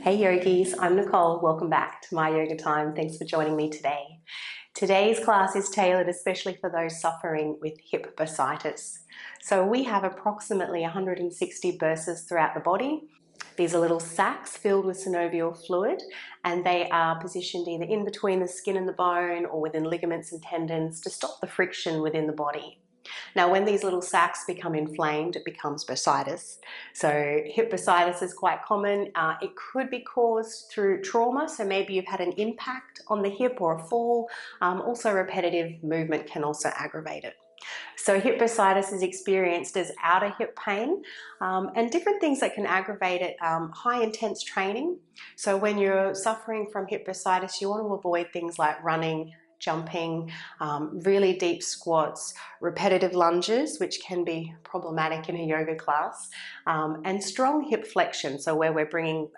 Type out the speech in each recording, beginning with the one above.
Hey yogis, I'm Nicole. Welcome back to My Yoga Time. Thanks for joining me today. Today's class is tailored especially for those suffering with hip bursitis. So we have approximately 160 burses throughout the body. These are little sacs filled with synovial fluid, and they are positioned either in between the skin and the bone or within ligaments and tendons to stop the friction within the body. Now, when these little sacs become inflamed, it becomes bursitis. So hip bursitis is quite common. It could be caused through trauma, so maybe you've had an impact on the hip or a fall. Also, repetitive movement can also aggravate it. So hip bursitis is experienced as outer hip pain, and different things that can aggravate it. High intense training. So when you're suffering from hip bursitis, you want to avoid things like running, jumping, really deep squats, repetitive lunges, which can be problematic in a yoga class, and strong hip flexion, so where we're bringing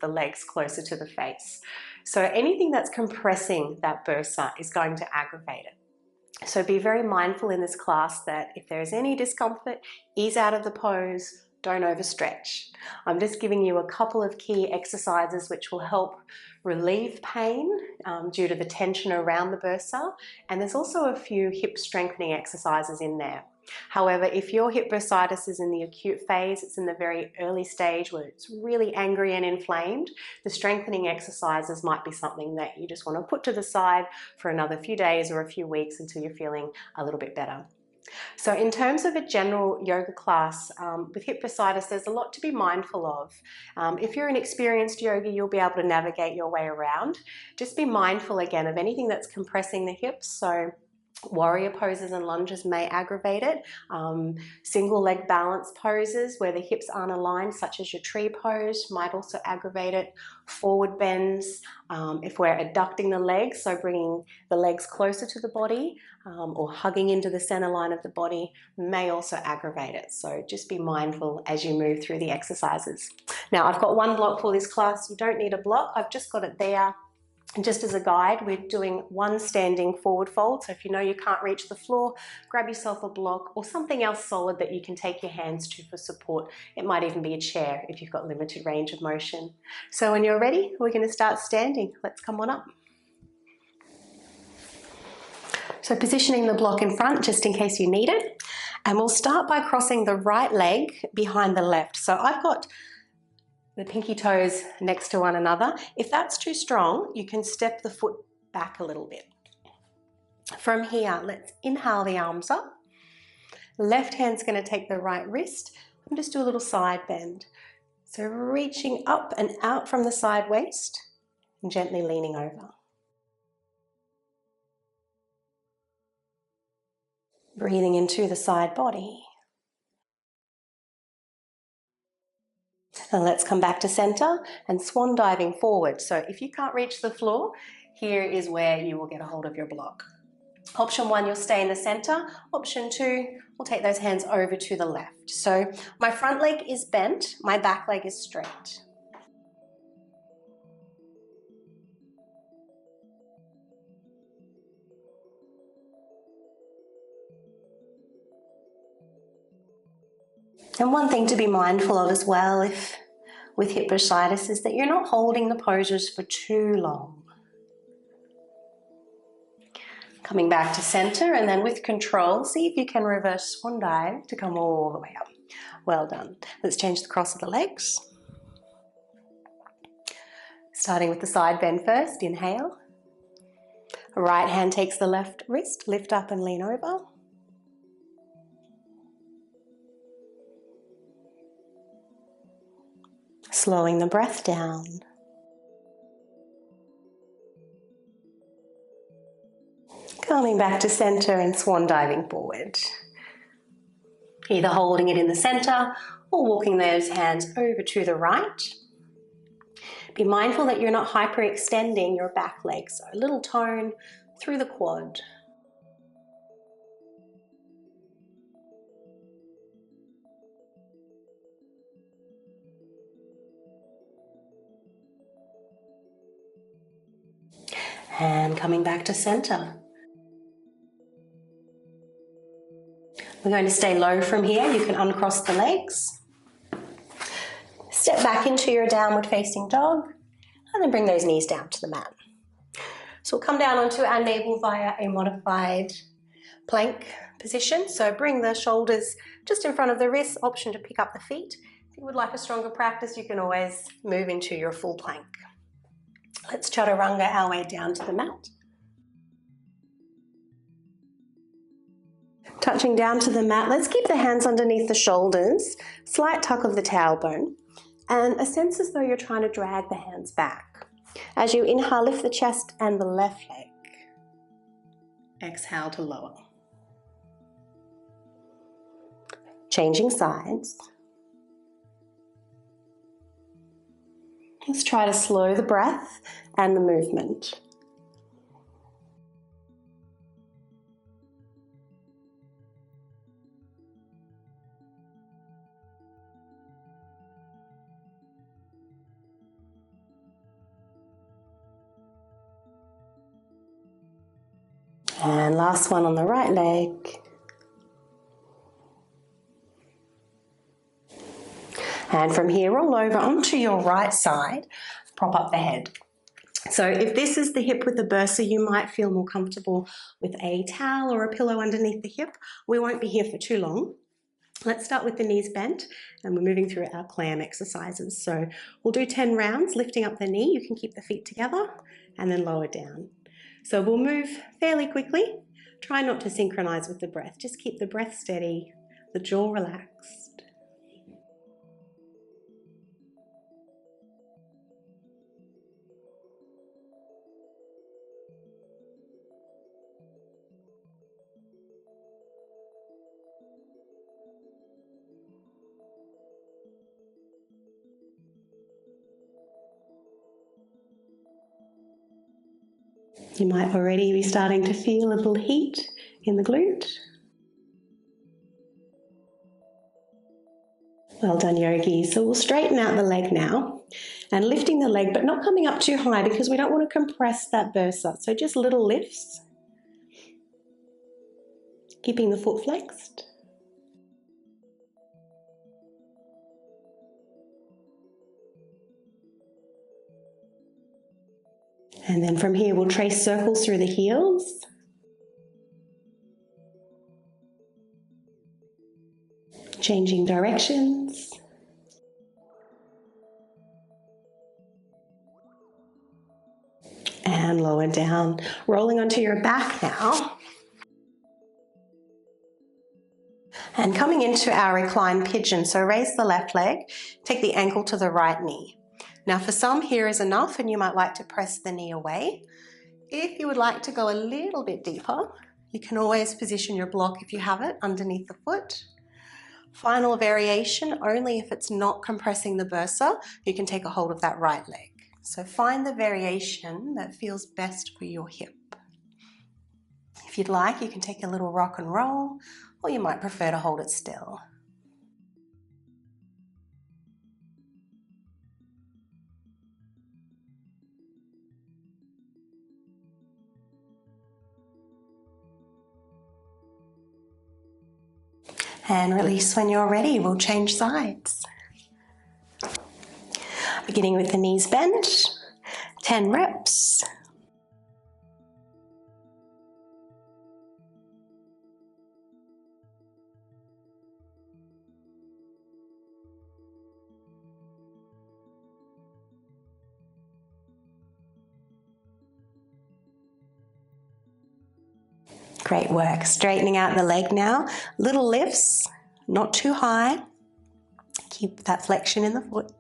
the legs closer to the face. So anything that's compressing that bursa is going to aggravate it. So be very mindful in this class that if there is any discomfort, ease out of the pose, don't overstretch. I'm just giving you a couple of key exercises which will help relieve pain due to the tension around the bursa, and there's also a few hip strengthening exercises in there. However, if your hip bursitis is in the acute phase, it's in the very early stage where it's really angry and inflamed, the strengthening exercises might be something that you just want to put to the side for another few days or a few weeks until you're feeling a little bit better. So in terms of a general yoga class, with hip bursitis, there's a lot to be mindful of. If you're an experienced yogi, you'll be able to navigate your way around. Just be mindful again of anything that's compressing the hips. So warrior poses and lunges may aggravate it. Single leg balance poses where the hips aren't aligned, such as your tree pose, might also aggravate it. Forward bends, if we're adducting the legs, so bringing the legs closer to the body or hugging into the center line of the body, may also aggravate it. So just be mindful as you move through the exercises. Now, I've got one block for this class. You don't need a block. I've just got it there. And just as a guide, we're doing one standing forward fold. So if you know you can't reach the floor, grab yourself a block or something else solid that you can take your hands to for support. It might even be a chair if you've got limited range of motion. So when you're ready, we're going to start standing. Let's come on up. So positioning the block in front just in case you need it. And we'll start by crossing the right leg behind the left. So I've got the pinky toes next to one another. If that's too strong, you can step the foot back a little bit. From here, let's inhale the arms up. Left hand's going to take the right wrist and just do a little side bend. So reaching up and out from the side waist and gently leaning over. Breathing into the side body. And let's come back to center and swan diving forward. So if you can't reach the floor, here is where you will get a hold of your block. Option 1, you'll stay in the center. Option 2, we'll take those hands over to the left. So my front leg is bent, my back leg is straight. And one thing to be mindful of as well with hip bursitis is that you're not holding the poses for too long. Coming back to center, and then with control, see if you can reverse swan dive to come all the way up. Well done. Let's change the cross of the legs. Starting with the side bend first, inhale. Right hand takes the left wrist, lift up and lean over. Slowing the breath down. Coming back to center and swan diving forward. Either holding it in the center or walking those hands over to the right. Be mindful that you're not hyperextending your back leg, so a little tone through the quad. And coming back to center. We're going to stay low from here. You can uncross the legs. Step back into your downward facing dog and then bring those knees down to the mat. So we'll come down onto our navel via a modified plank position. So bring the shoulders just in front of the wrists, option to pick up the feet. If you would like a stronger practice, you can always move into your full plank. Let's chaturanga our way down to the mat. Touching down to the mat, let's keep the hands underneath the shoulders, slight tuck of the tailbone, and a sense as though you're trying to drag the hands back. As you inhale, lift the chest and the left leg. Exhale to lower. Changing sides. Let's try to slow the breath and the movement. And last one on the right leg. And from here, roll over onto your right side, prop up the head. So if this is the hip with the bursa, you might feel more comfortable with a towel or a pillow underneath the hip. We won't be here for too long. Let's start with the knees bent, and we're moving through our clam exercises. So we'll do 10 rounds, lifting up the knee. You can keep the feet together and then lower down. So we'll move fairly quickly. Try not to synchronize with the breath. Just keep the breath steady, the jaw relaxed. You might already be starting to feel a little heat in the glute. Well done, yogis. So we'll straighten out the leg now and lifting the leg, but not coming up too high because we don't want to compress that bursa. So just little lifts, keeping the foot flexed. And then from here, we'll trace circles through the heels. Changing directions. And lower down. Rolling onto your back now. And coming into our reclined pigeon. So raise the left leg, take the ankle to the right knee. Now for some, here is enough and you might like to press the knee away. If you would like to go a little bit deeper, you can always position your block if you have it underneath the foot. Final variation, only if it's not compressing the bursa, you can take a hold of that right leg. So find the variation that feels best for your hip. If you'd like, you can take a little rock and roll, or you might prefer to hold it still. And release when you're ready. We'll change sides. Beginning with the knees bent, 10 reps. Great work. Straightening out the leg now. Little lifts, not too high. Keep that flexion in the foot.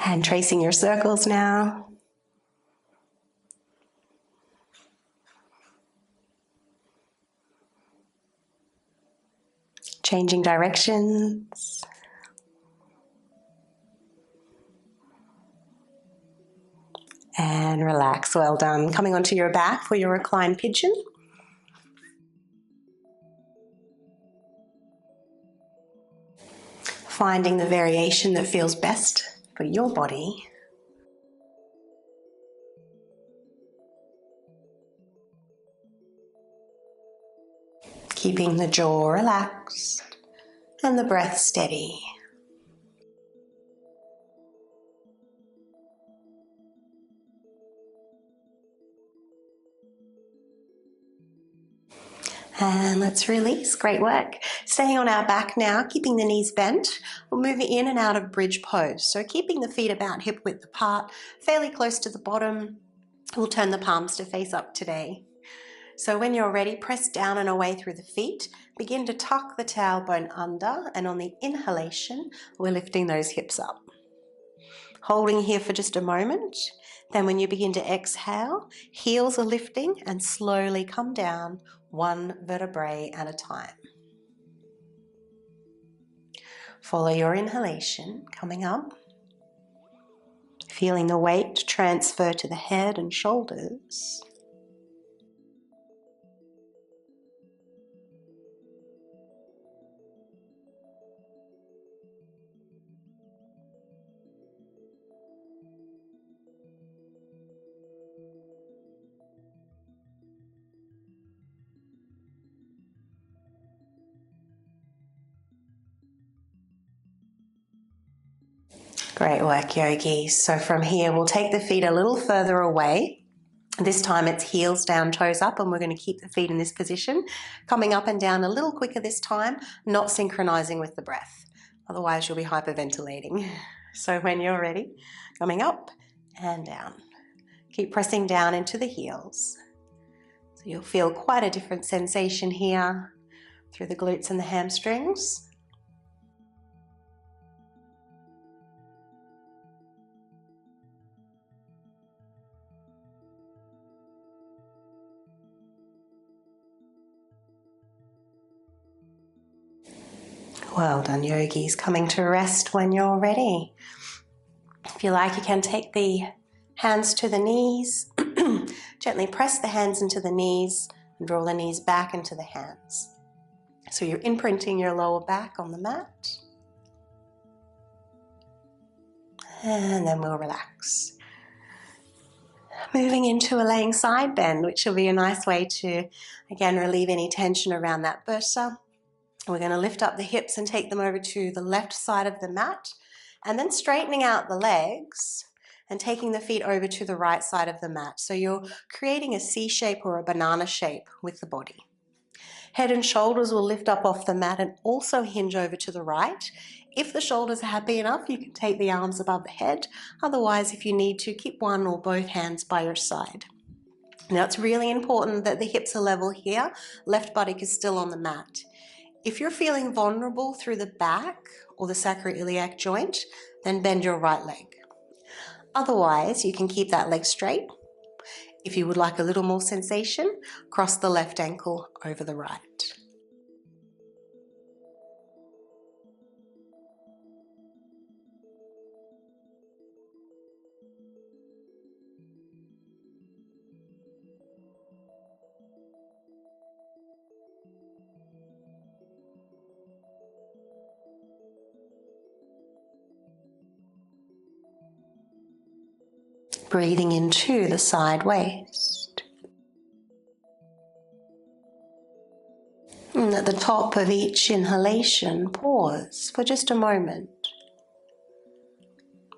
And tracing your circles now. Changing directions. And relax, well done. Coming onto your back for your reclined pigeon. Finding the variation that feels best for your body. Keeping the jaw relaxed and the breath steady. And let's release. Great work. Staying on our back now, keeping the knees bent. We'll move in and out of bridge pose. So keeping the feet about hip width apart, fairly close to the bottom. We'll turn the palms to face up today. So when you're ready, press down and away through the feet. Begin to tuck the tailbone under, and on the inhalation, we're lifting those hips up. Holding here for just a moment. Then when you begin to exhale, heels are lifting and slowly come down, one vertebrae at a time. Follow your inhalation, coming up. Feeling the weight transfer to the head and shoulders. Great work, yogis. So from here, we'll take the feet a little further away. This time it's heels down, toes up, and we're going to keep the feet in this position. Coming up and down a little quicker this time, not synchronizing with the breath. Otherwise, you'll be hyperventilating. So when you're ready, coming up and down. Keep pressing down into the heels. So you'll feel quite a different sensation here through the glutes and the hamstrings. Well done, yogis. Coming to rest when you're ready. If you like, you can take the hands to the knees. Gently press the hands into the knees and draw the knees back into the hands. So you're imprinting your lower back on the mat. And then we'll relax. Moving into a laying side bend, which will be a nice way to, again, relieve any tension around that bursa. We're going to lift up the hips and take them over to the left side of the mat, and then straightening out the legs and taking the feet over to the right side of the mat. So you're creating a C shape or a banana shape with the body. Head and shoulders will lift up off the mat and also hinge over to the right. If the shoulders are happy enough, you can take the arms above the head. Otherwise, if you need to, keep one or both hands by your side. Now, it's really important that the hips are level here. Left buttock is still on the mat. If you're feeling vulnerable through the back or the sacroiliac joint, then bend your right leg. Otherwise, you can keep that leg straight. If you would like a little more sensation, cross the left ankle over the right. Breathing into the side waist. And at the top of each inhalation, pause for just a moment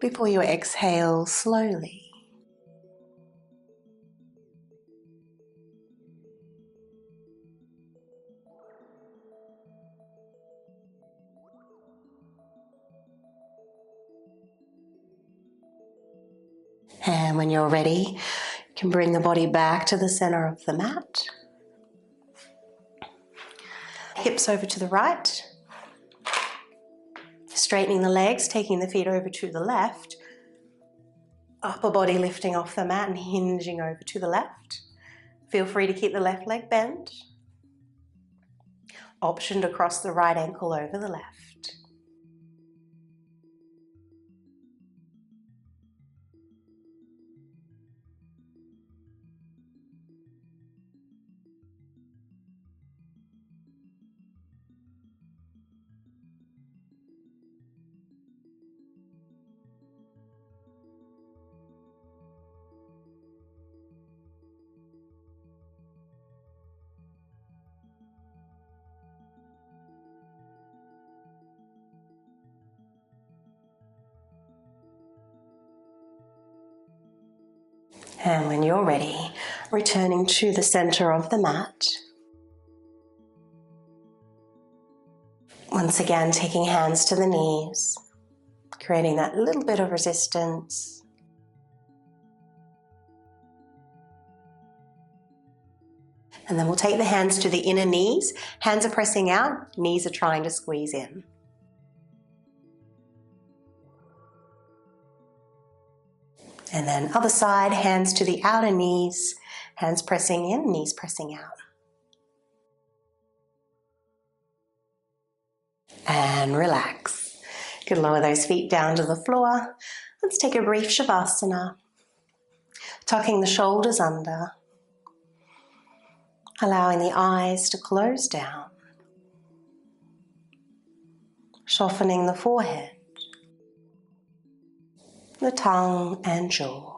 before you exhale slowly. And when you're ready, you can bring the body back to the center of the mat. Hips over to the right. Straightening the legs, taking the feet over to the left. Upper body lifting off the mat and hinging over to the left. Feel free to keep the left leg bent. Option to cross the right ankle over the left. And when you're ready, returning to the center of the mat. Once again, taking hands to the knees, creating that little bit of resistance. And then we'll take the hands to the inner knees. Hands are pressing out, knees are trying to squeeze in. And then other side, hands to the outer knees, hands pressing in, knees pressing out. And relax. You can lower those feet down to the floor. Let's take a brief Shavasana. Tucking the shoulders under. Allowing the eyes to close down. Softening the forehead, the tongue and jaw.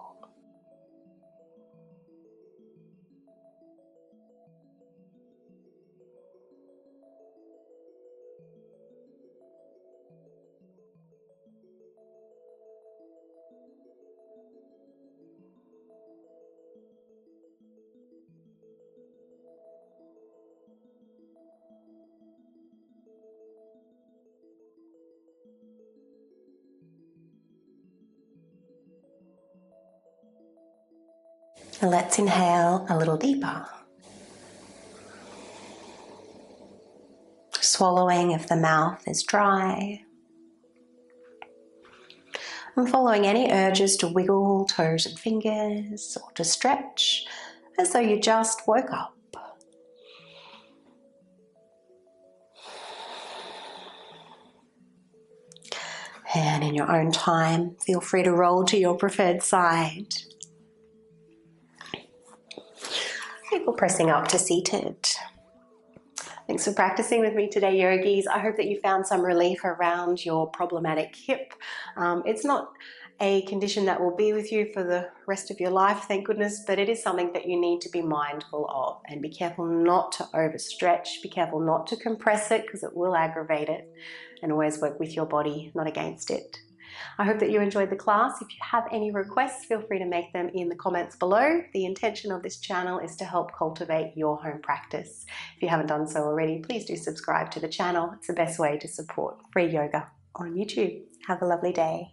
And let's inhale a little deeper. Swallowing if the mouth is dry. And following any urges to wiggle toes and fingers or to stretch as though you just woke up. And in your own time, feel free to roll to your preferred side. People pressing up to seated. Thanks for practicing with me today, yogis. I hope that you found some relief around your problematic hip. It's not a condition that will be with you for the rest of your life, thank goodness, but it is something that you need to be mindful of, and be careful not to overstretch, be careful not to compress it because it will aggravate it, and always work with your body, not against it. I hope that you enjoyed the class. If you have any requests, feel free to make them in the comments below. The intention of this channel is to help cultivate your home practice. If you haven't done so already, please do subscribe to the channel. It's the best way to support free yoga on YouTube. Have a lovely day.